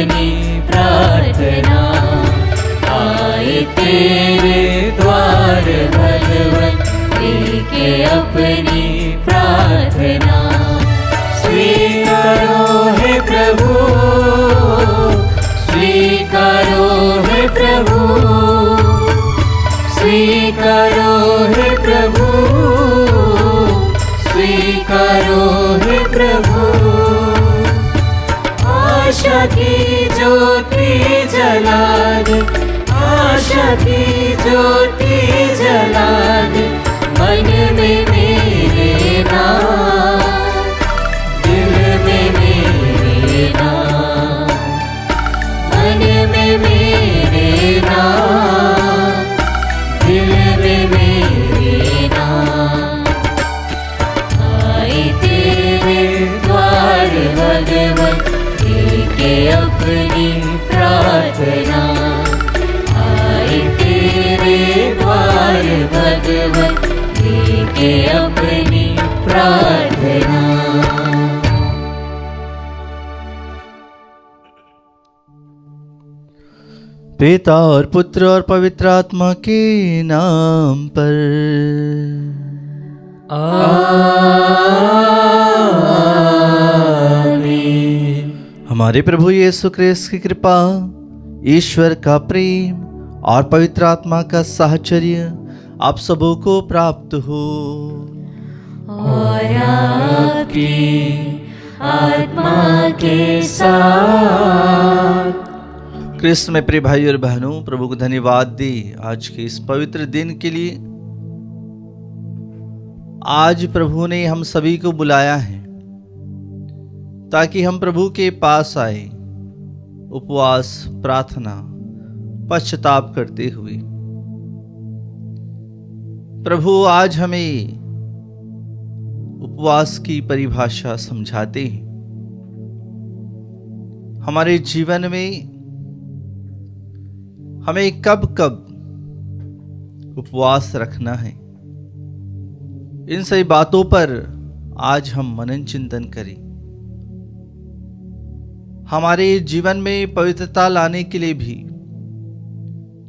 अपनी प्रार्थना। आए तेरे द्वार भगवन, लेके अपनी प्रार्थना। स्वीकारो है प्रभु, स्वीकारो है प्रभु, स्वीकारो है प्रभु, स्वीकारो है प्रभु। आशा की ज्योति जला दे, आशा की ज्योति जला दे, मन में मेरे नाम, दिल में मेरे नाम, मन में मेरे नाम, दिल में मेरे नाम। आए तेरे द्वार भगवन, लेके अपनी प्रार्थना। आए तेरे द्वार भगवन, लेके अपनी प्रार्थना। पिता और पुत्र और पवित्र आत्मा के नाम पर। आमीन। हमारे प्रभु यीशु क्रिस्त की कृपा, ईश्वर का प्रेम और पवित्र आत्मा का साहचर्य आप सबों को प्राप्त हो। और आपकी आत्मा के साथ। क्रिस्त में प्रिय भाई और बहनों, प्रभु को धन्यवाद दी आज के इस पवित्र दिन के लिए। आज प्रभु ने हम सभी को बुलाया है ताकि हम प्रभु के पास आए, उपवास, प्रार्थना, पश्चाताप करते हुए। प्रभु आज हमें उपवास की परिभाषा समझाते हैं। हमारे जीवन में हमें कब कब उपवास रखना है, इन सभी बातों पर आज हम मनन चिंतन करें। हमारे जीवन में पवित्रता लाने के लिए भी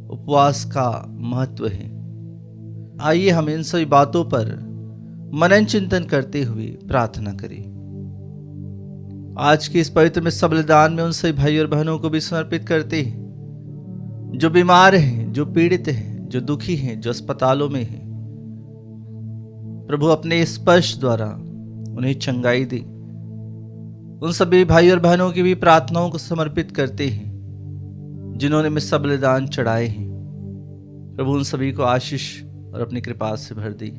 उपवास का महत्व है। आइए हम इन सभी बातों पर मनन चिंतन करते हुए प्रार्थना करें। आज के इस पवित्र में बलिदान में उन सभी भाई और बहनों को भी समर्पित करते हैं जो बीमार हैं, जो पीड़ित हैं, जो दुखी हैं, जो अस्पतालों में हैं। प्रभु अपने स्पर्श द्वारा उन्हें चंगाई दे। उन सभी भाई और बहनों की भी प्रार्थनाओं को समर्पित करते हैं जिन्होंने मिस्सा बलिदान चढ़ाए हैं। प्रभु उन सभी को आशीष और अपनी कृपा से भर दी।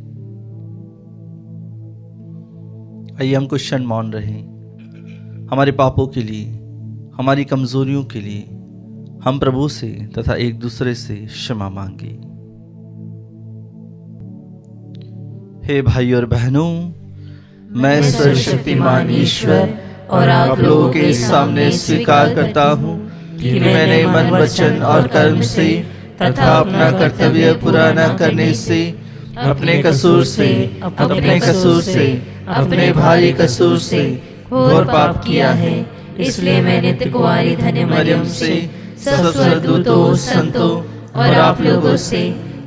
आइए हम कुछ क्षण मौन रहें। हमारे पापों के लिए, हमारी कमजोरियों के लिए हम प्रभु से तथा एक दूसरे से क्षमा मांगे। हे भाई और बहनों, मैं सर्वशक्तिमान ईश्वर और आप लोगों के सामने स्वीकार करता हूँ कि मैंने मन, वचन और कर्म से तथा अपना कर्तव्य पूरा न करने से, अपने कसूर से, अपने भारी कसूर से घोर पाप किया है। इसलिए मैं नित्य कुंवारी धन्य मरियम से, सब स्वर्गदूतों, संतों और आप लोगों से,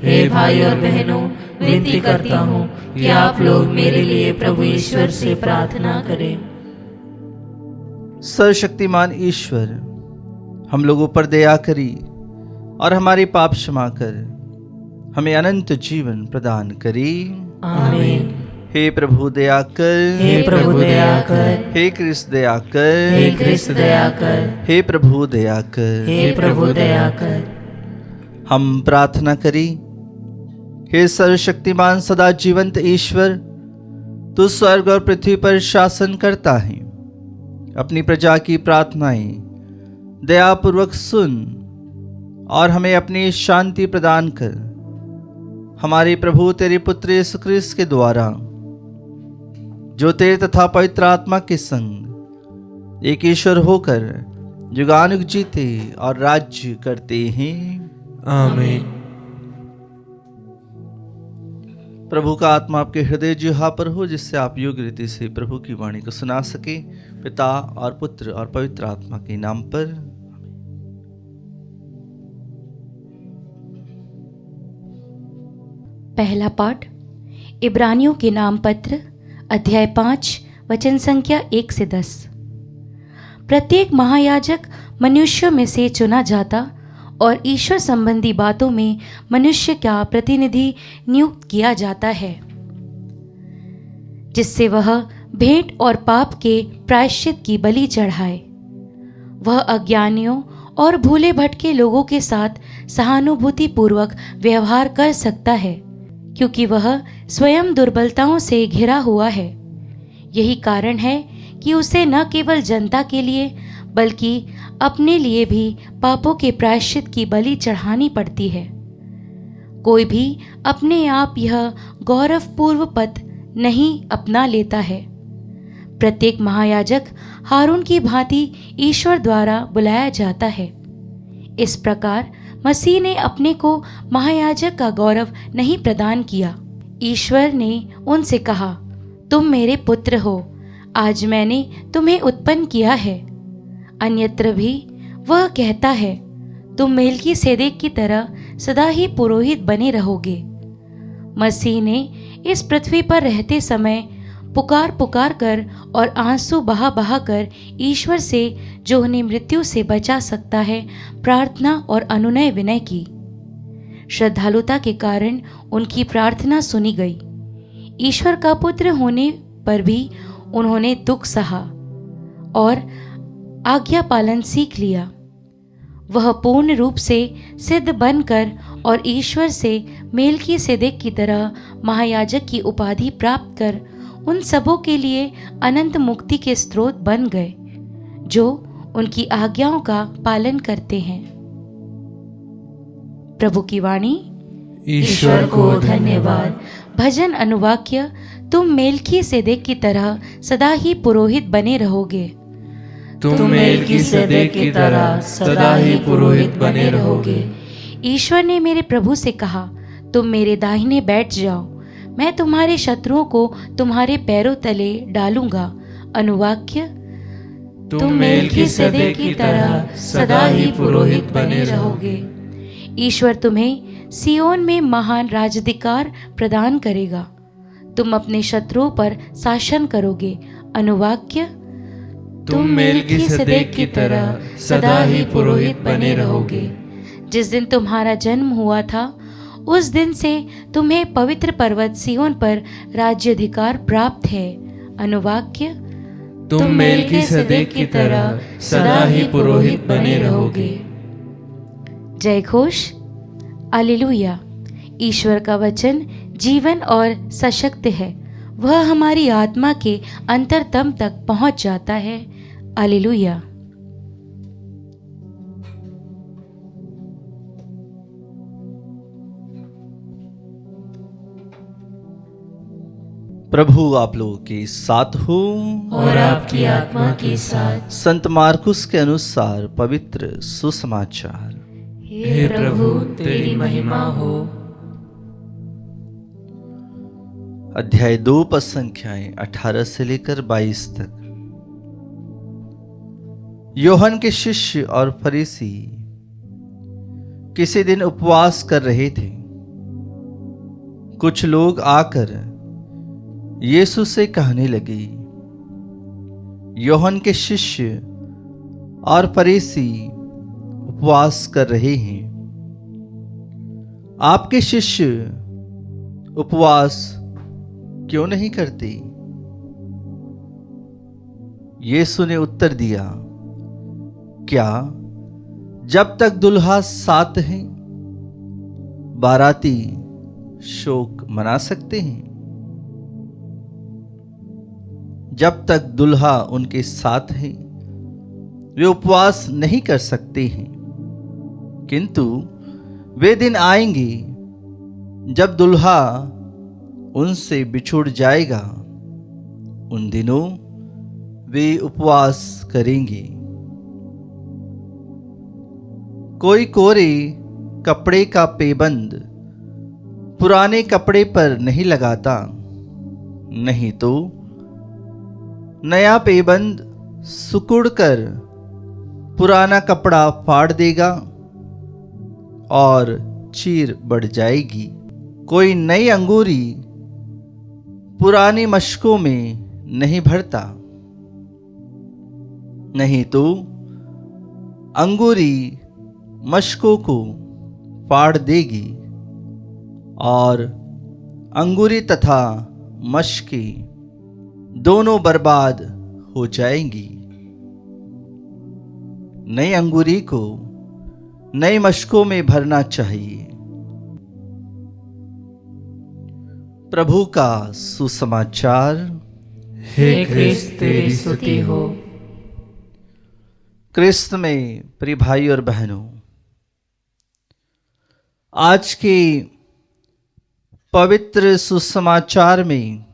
हे भाई और बहनों, विनती करता हूँ कि आप लोग मेरे लिए प्रभु ईश्वर से प्रार्थना करें। सर्वशक्तिमान ईश्वर हम लोगों पर दया करी और हमारे पाप क्षमा कर हमें अनंत जीवन प्रदान करी। आमीन। हे प्रभु दया कर, हे प्रभु दया कर, हे कृष्ण दया कर, हे कृष्ण दया कर, हे प्रभु दया कर, हे प्रभु दया कर। हम प्रार्थना करी। हे सर्वशक्तिमान सदा जीवंत ईश्वर, तू स्वर्ग और पृथ्वी पर शासन करता है। अपनी प्रजा की प्रार्थनाएं दयापूर्वक सुन और हमें अपनी शांति प्रदान कर। हमारे प्रभु तेरे पुत्र यीशु क्रिस्त के द्वारा, जो तेरे तथा पवित्र आत्मा के संग एक ईश्वर होकर युगानुग जीते और राज्य करते हैं। आमीन। प्रभु का आत्मा आपके हृदय जिह्वा पर हो, जिससे आप योग्य रीति से प्रभु की वाणी को सुना सके। पिता और पुत्र और पवित्र आत्मा के नाम पर। पहला पाठ इब्रानियों के नाम पत्र अध्याय 5 वचन संख्या 1 से 10। प्रत्येक महायाजक मनुष्यों में से चुना जाता और ईश्वर संबंधी बातों में मनुष्य का प्रतिनिधि नियुक्त किया जाता है, जिससे वह भेंट और पाप के प्रायश्चित की बलि चढ़ाए। वह अज्ञानियों और भूले भटके लोगों के साथ सहानुभूति पूर्वक व्यवहार कर सकता है, क्योंकि वह स्वयं दुर्बलताओं से घिरा हुआ है। यही कारण है कि उसे न केवल जनता के लिए बल्कि अपने लिए भी पापों के प्रायश्चित की बलि चढ़ानी पड़ती है। कोई भी अपने आप यह गौरवपूर्ण पद नहीं अपना लेता है। प्रत्येक महायाजक हारून की भांति ईश्वर द्वारा बुलाया जाता है। इस प्रकार मसीह ने अपने को महायाजक का गौरव नहीं प्रदान किया। ईश्वर ने उनसे कहा, तुम मेरे पुत्र हो, आज मैंने तुम्हें उत्पन्न किया है। अन्यत्र भी वह कहता है, तुम मेल्कीसेदेक की तरह सदा ही पुरोहित बने रहोगे। मसीह ने इस पृथ्वी पर रहते समय पुकार पुकार कर और आंसू बहा बहा कर ईश्वर से, जो उन्हें मृत्यु से बचा सकता है, प्रार्थना और अनुनय विनय की। श्रद्धालुता के कारण उनकी प्रार्थना सुनी गई। ईश्वर का पुत्र होने पर भी उन्होंने दुख सहा और आज्ञा पालन सीख लिया। वह पूर्ण रूप से सिद्ध बनकर और ईश्वर से मेल्कीसेदेक की तरह महायाजक की उपाधि प्राप्त कर उन सबों के लिए अनंत मुक्ति के स्रोत बन गए, जो उनकी आज्ञाओं का पालन करते हैं। प्रभु की वाणी। ईश्वर को धन्यवाद। भजन अनुवाक्य। तुम मेल्कीसेदेक की तरह सदा ही पुरोहित बने रहोगे। तुम मेल्कीसेदेक की तरह सदा ही पुरोहित बने रहोगे। ईश्वर ने मेरे प्रभु से कहा, तुम मेरे दाहिने बैठ जाओ, मैं तुम्हारे शत्रुओं को तुम्हारे पैरों तले डालूंगा। अनुवाक्य। तुम मेल्कीसेदेक की तरह सदा ही पुरोहित बने रहोगे। ईश्वर तुम्हें सियोन में महान राजाधिकार प्रदान करेगा। तुम अपने शत्रुओं पर शासन करोगे। अनुवाक्य। तुम मेल्कीसेदेक की तरह सदा ही पुरोहित बने रहोगे। जिस दिन तुम्हारा जन्म हुआ था, उस दिन से तुम्हें पवित्र पर्वत सियोन पर राज्याधिकार प्राप्त है। अनुवाक्य। तुम मेल्कीसेदेक की तरह सदा ही पुरोहित बने रहोगे। जय घोष। हालेलुया। ईश्वर का वचन जीवन और सशक्त है। वह हमारी आत्मा के अंतरतम तक पहुंच जाता है। हालेलुया। प्रभु आप लोगों के साथ हो और आपकी आत्मा के साथ। संत मार्कुस के अनुसार पवित्र सुसमाचार। हे प्रभु तेरी महिमा हो। अध्याय 2 पद संख्याएं 18 से लेकर 22 तक। यूहन्ना के शिष्य और फरीसी किसी दिन उपवास कर रहे थे। कुछ लोग आकर यीशु से कहने लगे, यूहन्ना के शिष्य और फरीसी उपवास कर रहे हैं, आपके शिष्य उपवास क्यों नहीं करते? यीशु ने उत्तर दिया, क्या जब तक दुल्हा साथ है बाराती शोक मना सकते हैं? जब तक दुल्हा उनके साथ है वे उपवास नहीं कर सकते हैं, किंतु वे दिन आएंगे जब दुल्हा उनसे बिछुड़ जाएगा। उन दिनों वे उपवास करेंगे। कोई कोरे कपड़े का पेबंद पुराने कपड़े पर नहीं लगाता, नहीं तो नया पेबंद सिकुड़कर पुराना कपड़ा फाड़ देगा और चीर बढ़ जाएगी। कोई नई अंगूरी पुरानी मशकों में नहीं भरता, नहीं तो अंगूरी मशकों को फाड़ देगी और अंगूरी तथा मशकें दोनों बर्बाद हो जाएंगी। नई अंगूरी को नई मशकों में भरना चाहिए। प्रभु का सुसमाचार। हे क्रिस्त तेरी स्तुति हो। क्रिस्त में प्रिय भाई और बहनों, आज के पवित्र सुसमाचार में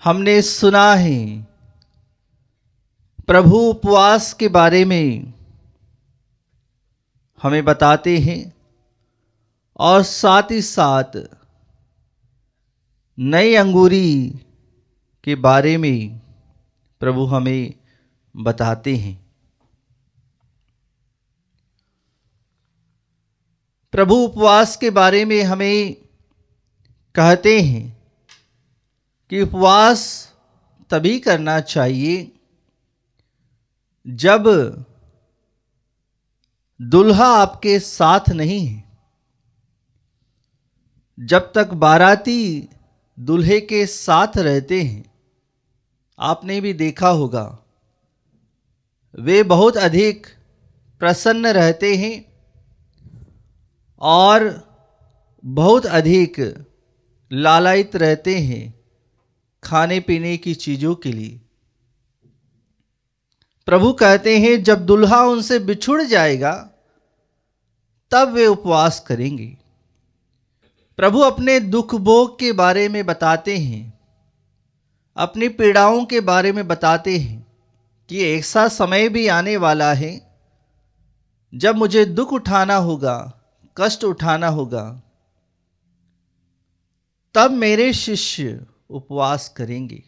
हमने सुना है प्रभु उपवास के बारे में हमें बताते हैं और साथ ही साथ नई अंगूरी के बारे में प्रभु हमें बताते हैं। प्रभु उपवास के बारे में हमें कहते हैं कि उपवास तभी करना चाहिए जब दुल्हा आपके साथ नहीं है, जब तक बाराती दूल्हे के साथ रहते हैं। आपने भी देखा होगा, वे बहुत अधिक प्रसन्न रहते हैं और बहुत अधिक लालायित रहते हैं खाने पीने की चीज़ों के लिए। प्रभु कहते हैं जब दुल्हा उनसे बिछुड़ जाएगा तब वे उपवास करेंगे। प्रभु अपने दुख भोग के बारे में बताते हैं, अपनी पीड़ाओं के बारे में बताते हैं कि ऐसा समय भी आने वाला है जब मुझे दुख उठाना होगा, कष्ट उठाना होगा, तब मेरे शिष्य उपवास करेंगे।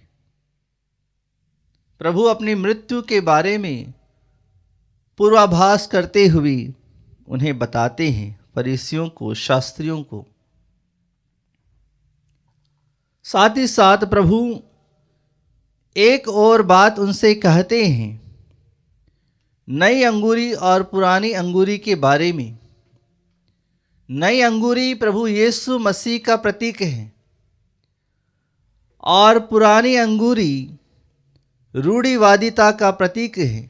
प्रभु अपनी मृत्यु के बारे में पूर्वाभास करते हुए उन्हें बताते हैं, फरीसियों को, शास्त्रियों को। साथ ही साथ प्रभु एक और बात उनसे कहते हैं, नई अंगूरी और पुरानी अंगूरी के बारे में। नई अंगूरी प्रभु यीशु मसीह का प्रतीक है और पुरानी अंगूरी रूढ़िवादिता का प्रतीक है,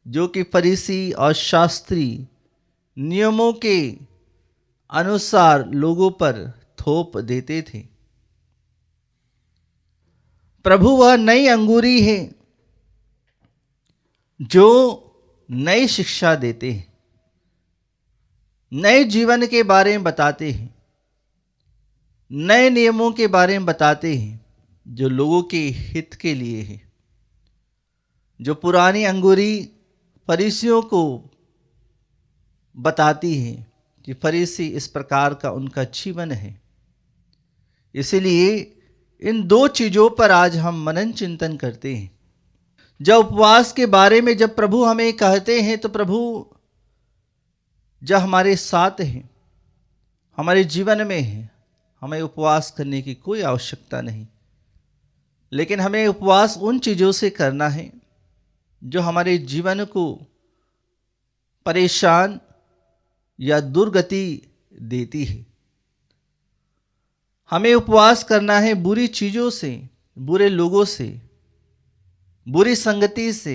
जो कि फरीसी और शास्त्री नियमों के अनुसार लोगों पर थोप देते थे। प्रभु वह नई अंगूरी है जो नई शिक्षा देते हैं, नए जीवन के बारे में बताते हैं, नए नियमों के बारे में बताते हैं जो लोगों के हित के लिए है। जो पुरानी अंगूरी फरीसियों को बताती है कि फरीसी इस प्रकार का उनका जीवन है। इसलिए इन दो चीज़ों पर आज हम मनन चिंतन करते हैं। जब उपवास के बारे में जब प्रभु हमें कहते हैं तो प्रभु जब हमारे साथ हैं, हमारे जीवन में है, हमें उपवास करने की कोई आवश्यकता नहीं। लेकिन हमें उपवास उन चीज़ों से करना है जो हमारे जीवन को परेशान या दुर्गति देती है। हमें उपवास करना है बुरी चीज़ों से, बुरे लोगों से, बुरी संगति से,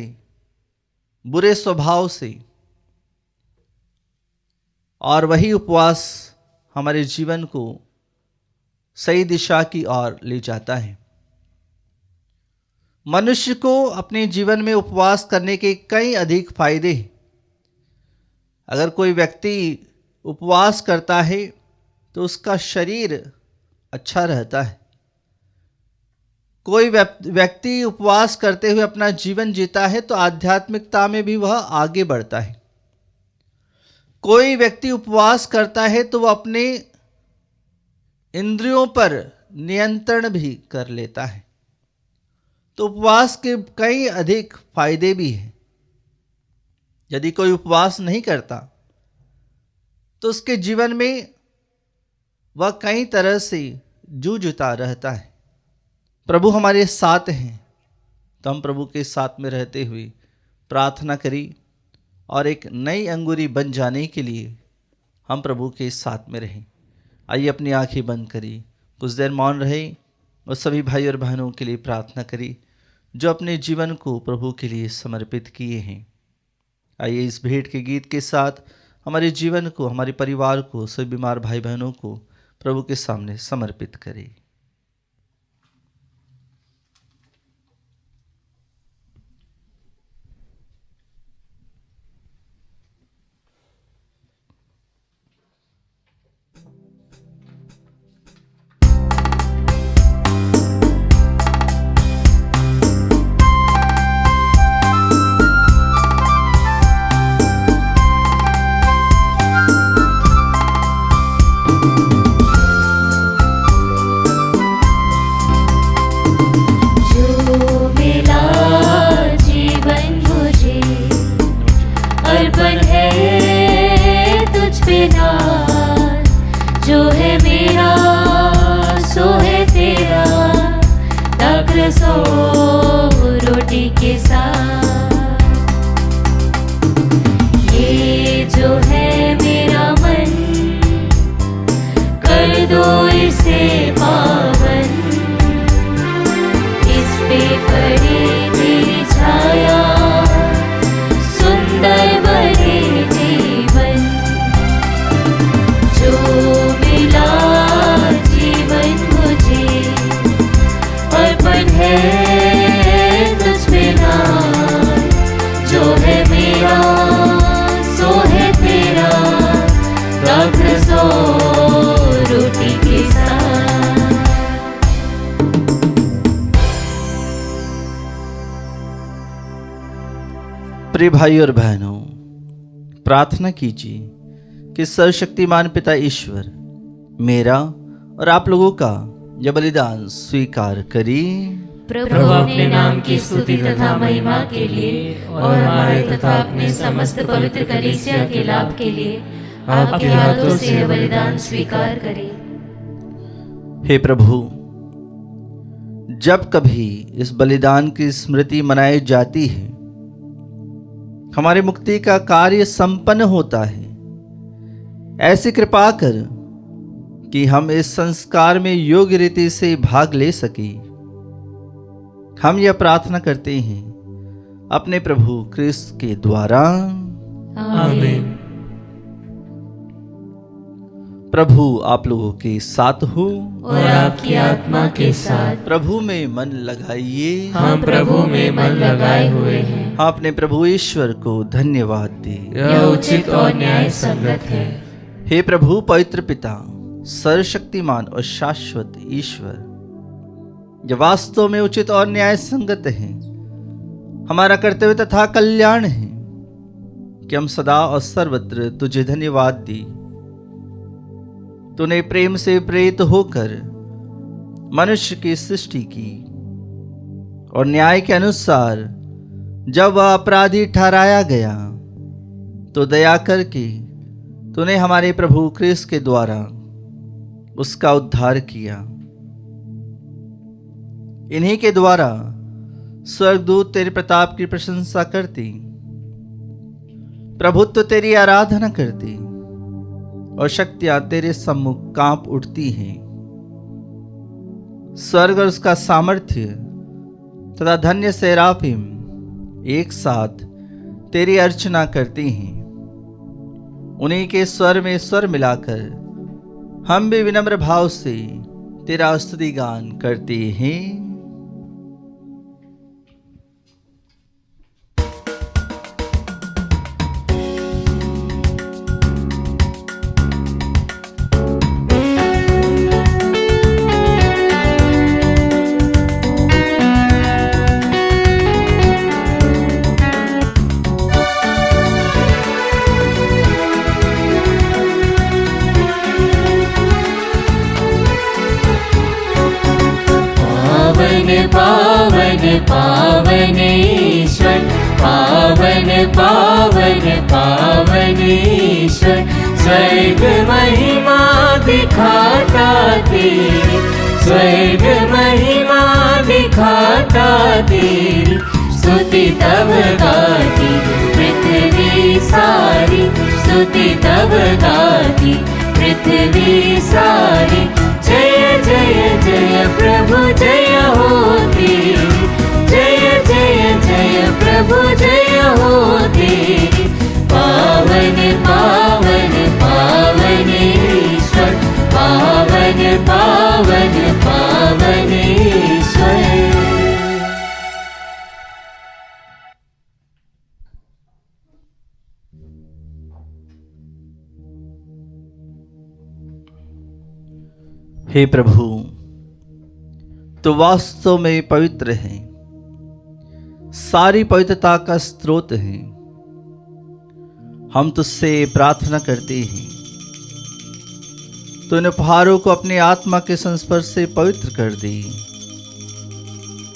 बुरे स्वभाव से। और वही उपवास हमारे जीवन को सही दिशा की ओर ले जाता है। मनुष्य को अपने जीवन में उपवास करने के कई अधिक फायदे हैं। अगर कोई व्यक्ति उपवास करता है तो उसका शरीर अच्छा रहता है। कोई व्यक्ति उपवास करते हुए अपना जीवन जीता है तो आध्यात्मिकता में भी वह आगे बढ़ता है। कोई व्यक्ति उपवास करता है तो वह अपने इंद्रियों पर नियंत्रण भी कर लेता है। तो उपवास के कई अधिक फायदे भी हैं। यदि कोई उपवास नहीं करता तो उसके जीवन में वह कई तरह से जूझता रहता है। प्रभु हमारे साथ हैं, तो हम प्रभु के साथ में रहते हुए प्रार्थना करें और एक नई अंगूरी बन जाने के लिए हम प्रभु के साथ में रहें। आइए अपनी आंखें बंद करिए, कुछ देर मौन रहे और सभी भाई और बहनों के लिए प्रार्थना करिए जो अपने जीवन को प्रभु के लिए समर्पित किए हैं। आइए इस भेंट के गीत के साथ हमारे जीवन को, हमारे परिवार को, सभी बीमार भाई बहनों को प्रभु के सामने समर्पित करें। रोटी के साथ ये जो है मेरा मन, कर दो इसे पावन, इस पे पड़े तेरी छाया, सुंदर बने जीवन। जो मिला जीवन मुझे अर्पण है तुझ में नाम, जो है मेरा सो है तेरा, राख सो रोटी के साथ। प्रिय भाई और बहनों, प्रार्थना कीजिए कि सर्वशक्तिमान पिता ईश्वर मेरा और आप लोगों का यह बलिदान स्वीकार करें। प्रभु अपने नाम की स्तुति तथा महिमा के लिए और हमारे तथा अपने समस्त पवित्र कलीसिया के लाभ के लिए आपके हाथों से यह बलिदान स्वीकार करें। हे प्रभु, जब कभी इस बलिदान की स्मृति मनाई जाती है, हमारे मुक्ति का कार्य संपन्न होता है। ऐसी कृपा कर कि हम इस संस्कार में योग्य रीति से भाग ले सके। हम यह प्रार्थना करते हैं अपने प्रभु क्रिस्त के द्वारा। आमीन। प्रभु आप लोगों के साथ हो और आपकी आत्मा के साथ। प्रभु में मन लगाइए। हम प्रभु में मन लगाए हुए हैं। हम अपने प्रभु ईश्वर को धन्यवाद दें। यह उचित और न्याय संगत है। हे प्रभु पवित्र पिता, सर्वशक्तिमान और शाश्वत ईश्वर, जो वास्तव में उचित और न्याय संगत है, हमारा कर्तव्य तथा कल्याण है कि हम सदा और सर्वत्र तुझे धन्यवाद दी। तूने प्रेम से प्रेरित होकर मनुष्य की सृष्टि की और न्याय के अनुसार जब वह अपराधी ठहराया गया तो दया करके तूने हमारे प्रभु क्रिस्त के द्वारा उसका उद्धार किया। इन्हीं के द्वारा स्वर्गदूत तेरे प्रताप की प्रशंसा करती, प्रभुत्व तेरी आराधना करती और शक्तियां तेरे सम्मुख कांप उठती हैं। स्वर्ग और उसका सामर्थ्य तथा धन्य सेराफिम एक साथ तेरी अर्चना करती हैं। उन्हीं के स्वर में स्वर मिलाकर हम भी विनम्र भाव से तेरा स्तुति गान करते हैं। पावन पावन ईश्वर, पावन पावन पावन ईश्वर, स्वर्ग महिमा दिखाता तेरी, स्वर्ग महिमा दिखाता तेरी, स्तुति तब गाती पृथ्वी सारी, स्तुति तब गाती पृथ्वी सारी। जय जय जय प्रभु जय हो तेरी, जय जय जय प्रभु जय हो तेरी। पावन पावन पावन ईश्वर, पावन पावन पावन ईश्वर। हे प्रभु, तो वास्तव में पवित्र है, सारी पवित्रता का स्रोत है। हम तुझसे प्रार्थना करते हैं, तो इन उपहारों को अपनी आत्मा के संस्पर्श से पवित्र कर दे,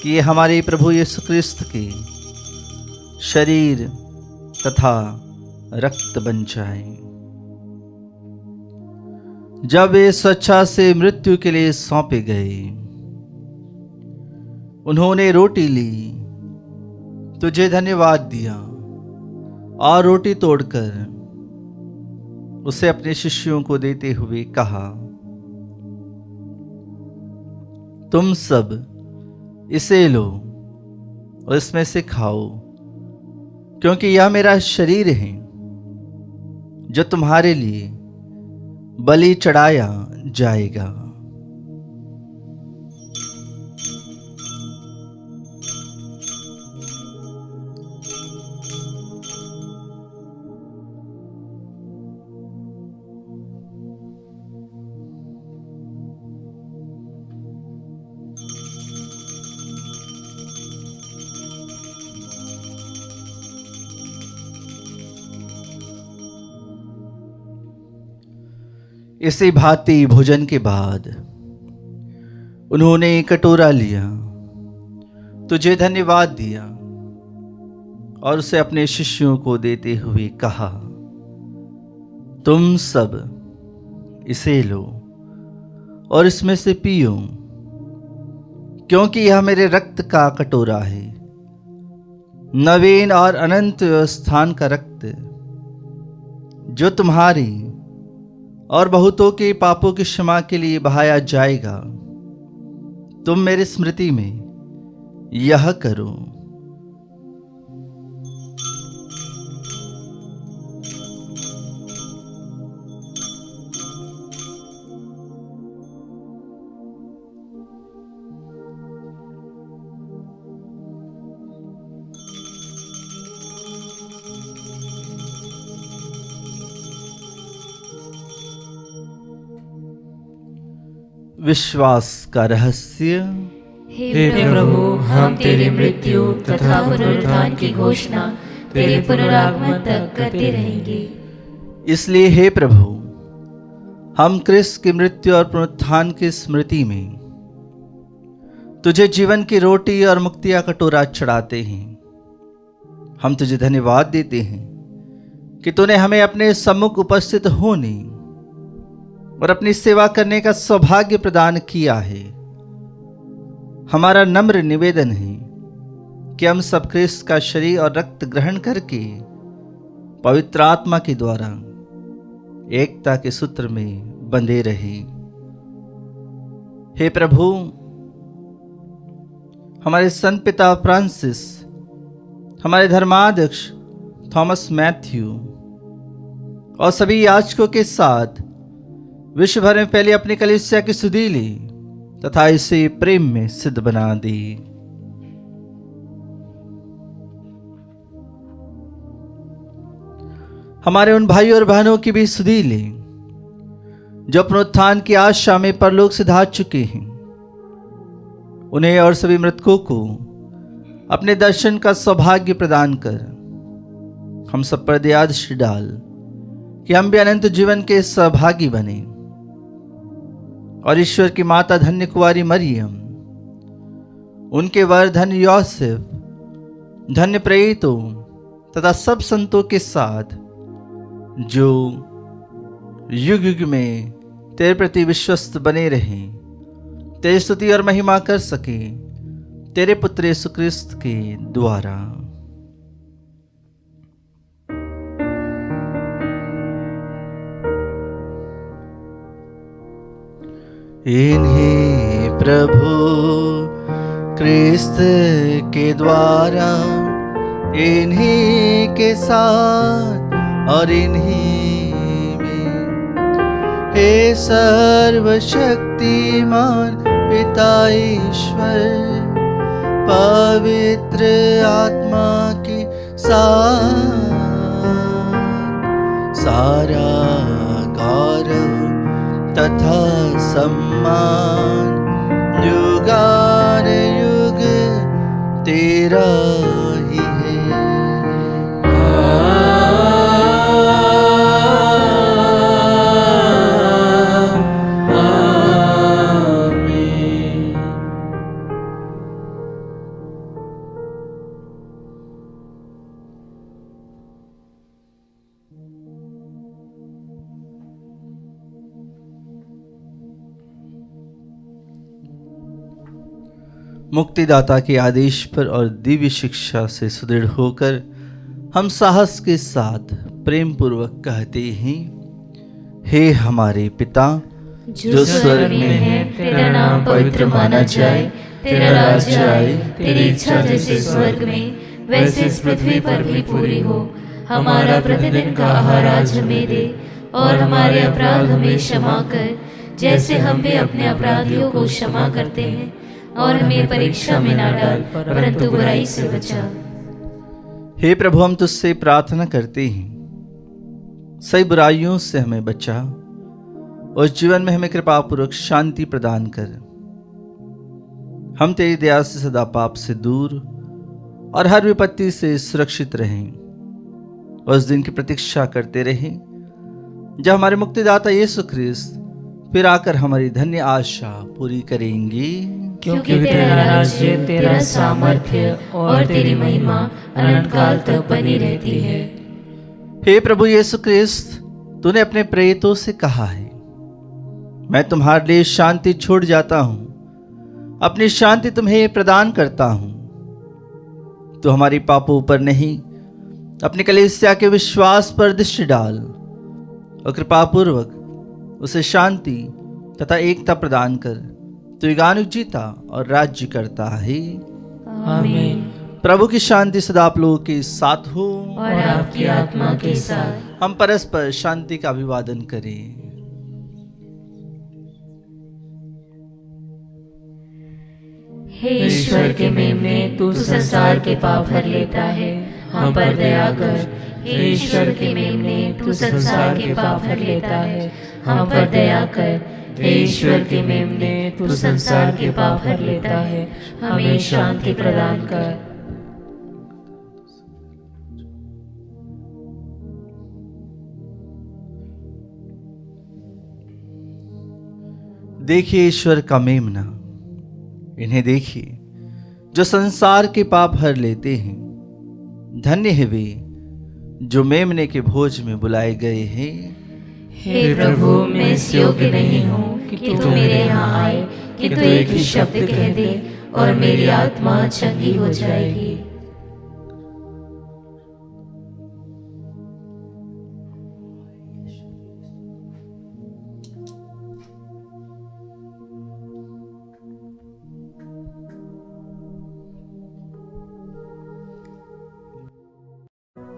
कि ये हमारे प्रभु यीशु क्रिस्त के शरीर तथा रक्त बन जाए। जब वे स्वेच्छा से मृत्यु के लिए सौंपे गए, उन्होंने रोटी ली, तुझे धन्यवाद दिया और रोटी तोड़कर उसे अपने शिष्यों को देते हुए कहा, तुम सब इसे लो और इसमें से खाओ, क्योंकि यह मेरा शरीर है जो तुम्हारे लिए बलि चढ़ाया जाएगा। इसी भांति भोजन के बाद उन्होंने कटोरा लिया, तुझे धन्यवाद दिया और उसे अपने शिष्यों को देते हुए कहा, तुम सब इसे लो और इसमें से पियो, क्योंकि यह मेरे रक्त का कटोरा है, नवीन और अनंत व्यवस्थान का रक्त, जो तुम्हारी और बहुतों के पापों की क्षमा के लिए बहाया जाएगा। तुम मेरी स्मृति में यह करो। विश्वास का रहस्य। हे प्रभु, हम तेरी मृत्यु तथा पुनरुत्थान की घोषणा तेरे पुनरागमन तक करते रहेंगे। इसलिए हे प्रभु, हम क्रिस्त की मृत्यु और पुनरुत्थान की स्मृति में तुझे जीवन की रोटी और मुक्ति का कटोरा चढ़ाते हैं। हम तुझे धन्यवाद देते हैं कि तूने हमें अपने सम्मुख उपस्थित होने और अपनी सेवा करने का सौभाग्य प्रदान किया है। हमारा नम्र निवेदन है कि हम सब क्रिस्त का शरीर और रक्त ग्रहण करके पवित्र आत्मा के द्वारा एकता के सूत्र में बंधे रहे। हे प्रभु, हमारे संत पिता फ्रांसिस, हमारे धर्माध्यक्ष थॉमस मैथ्यू और सभी याजकों के साथ विश्व भर में फैली अपनी कलीसिया की सुधि ली तथा इसे प्रेम में सिद्ध बना दी। हमारे उन भाइयों और बहनों की भी सुधि ली जो पुनरुत्थान की आशा में परलोक से धार चुके हैं। उन्हें और सभी मृतकों को अपने दर्शन का सौभाग्य प्रदान कर हम सब पर दया दृष्टि डाल कि हम भी अनंत जीवन के सहभागी बने और ईश्वर की माता धन्य कुंवारी मरियम, उनके वर धन्य योसेफ, धन्य प्रेरितों तथा सब संतों के साथ जो युग युग में तेरे प्रति विश्वस्त बने रहें, तेरी स्तुति और महिमा कर सके तेरे पुत्र यीशु क्रिस्त के द्वारा। इन्हीं प्रभु क्रिस्त के द्वारा, इन्हीं के साथ और इन्हीं में, हे सर्वशक्तिमान पिता ईश्वर, पवित्र आत्मा के साथ सारा गौरव तथा सम्मान युगानुयुग तेरा ही है। मुक्तिदाता के आदेश पर और दिव्य शिक्षा से सुदृढ़ होकर हम साहस के साथ प्रेम पूर्वक कहते हैं, हे हमारे पिता जो स्वर्ग में है, तेरा नाम पवित्र माना जाए, तेरा राज्य आए, तेरी इच्छा जैसे स्वर्ग में वैसे इस पृथ्वी पर भी पूरी हो। हमारा प्रतिदिन का आहार आज हमें दे, और हमारे अपराध हमें क्षमा कर, जैसे हम भी अपने अपराधियों को क्षमा करते हैं, और हमें परीक्षा में न डाल, परंतु बुराई से बचा। हे प्रभु, हम तुझसे प्रार्थना करते हैं, सही बुराइयों से हमें बचा, उस जीवन में हमें कृपा पूर्वक शांति प्रदान कर। हम तेरी दया से सदा पाप से दूर और हर विपत्ति से सुरक्षित रहें, उस दिन की प्रतीक्षा करते रहें जब हमारे मुक्तिदाता यीशु ख्रिस्त फिर आकर हमारी धन्य आशा पूरी करेंगे। क्योंकि तेरा राज्य, तेरा सामर्थ्य और तेरी महिमा अनंत काल तक बनी रहती है। हे प्रभु यीशु ख्रिस्त, तूने अपने प्रेरितों से कहा है, मैं तुम्हारे लिए शांति छोड़ जाता हूं, अपनी शांति तुम्हें प्रदान करता हूं। तो हमारी पापों पर नहीं, अपनी कलीसिया के विश्वास पर दृष्टि डाल और कृपा पूर्वक उसे शांति तथा एकता प्रदान कर। तू युगानुयुग जीता और राज्य करता है। आमीन। प्रभु की शांति सदा आप लोगों के साथ हो और आपकी आत्मा के साथ। हम परस्पर शांति का अभिवादन करें। हे ईश्वर के मेमने, तू संसार के पाप हर लेता है, हम पर दया कर। हे ईश्वर के मेमने, तू संसार के पाप हर लेता है, हम पर दया कर। हे ईश्वर के मेमने, तू संसार के पाप हर लेता है, हमें शांति प्रदान कर। देखिए ईश्वर का मेमना, इन्हें देखिए जो संसार के पाप हर लेते हैं। धन्य है वे जो मेमने के भोज में बुलाए गए हैं। हे प्रभु, मैं इस योग्य नहीं हूँ कि तू मेरे यहाँ आए, कि तू एक ही शब्द कह दे और मेरी आत्मा चंगी हो जाएगी।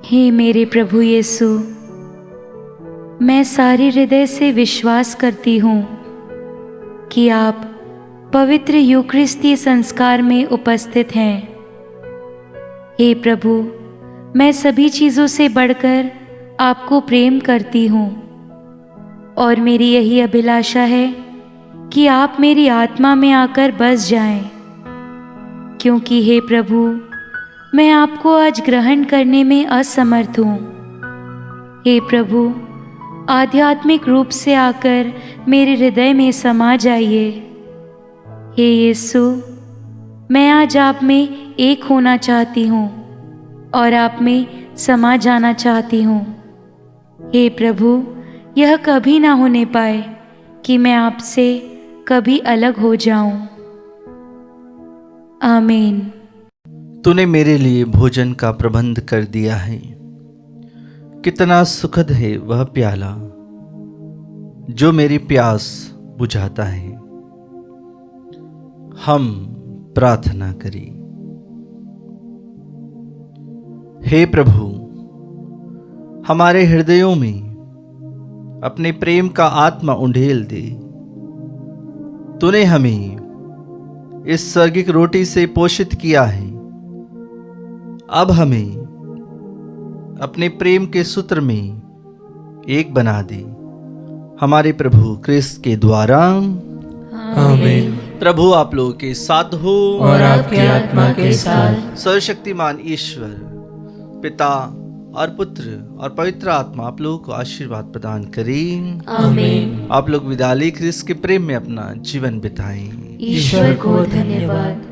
हे मेरे प्रभु यीशु, मैं सारे हृदय से विश्वास करती हूँ कि आप पवित्र यूकरिस्तीय संस्कार में उपस्थित हैं। हे प्रभु, मैं सभी चीज़ों से बढ़कर आपको प्रेम करती हूँ और मेरी यही अभिलाषा है कि आप मेरी आत्मा में आकर बस जाएं, क्योंकि हे प्रभु, मैं आपको आज ग्रहण करने में असमर्थ हूँ। हे प्रभु, आध्यात्मिक रूप से आकर मेरे हृदय में समा जाइए। हे यीशु, मैं आज आप में एक होना चाहती हूँ और आप में समा जाना चाहती हूँ। हे प्रभु, यह कभी ना होने पाए कि मैं आपसे कभी अलग हो जाऊं। आमीन। तूने मेरे लिए भोजन का प्रबंध कर दिया है। कितना सुखद है वह प्याला जो मेरी प्यास बुझाता है। हम प्रार्थना करें। हे प्रभु, हमारे हृदयों में अपने प्रेम का आत्मा उंडेल दे। तूने हमें इस स्वर्गिक रोटी से पोषित किया है। अब हमें अपने प्रेम के सूत्र में एक बना दे। हमारे प्रभु क्रिस्त के द्वारा। आमीन। प्रभु आप लोगों के साथ हो और आपकी आत्मा के साथ। सर्वशक्तिमान ईश्वर पिता और पुत्र और पवित्र आत्मा आप लोगों को आशीर्वाद प्रदान करें। आमीन। आप लोग विदा ले क्रिस्त के प्रेम में अपना जीवन बिताएं। ईश्वर को धन्यवाद।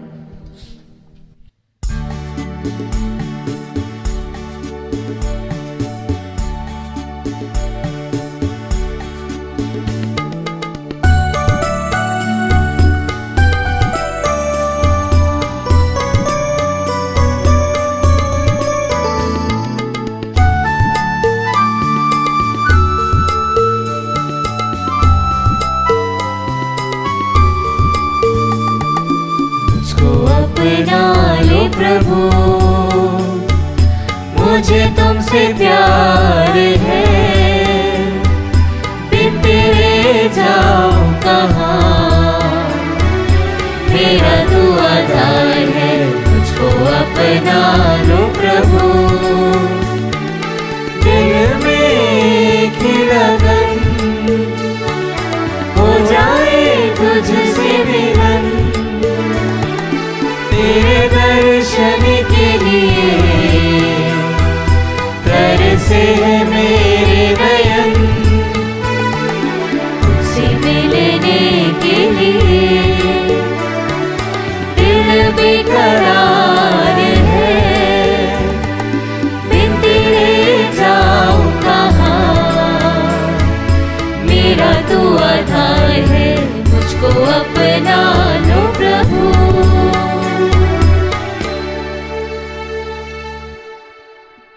प्रभु, मुझे तुमसे प्यार है, बिन तेरे जाऊं कहाँ। मेरा दुआदार है, मुझको अपना लो प्रभु। दिल में खिलगन हो जाए तुझसे मिलन। तेरे दर्शन के लिए तरसे है मेरे नयन। तुझसे मिलने के लिए दिल बेकरार है, बिन तेरे जाऊं कहाँ। मेरा दुआदार है, मुझको अपना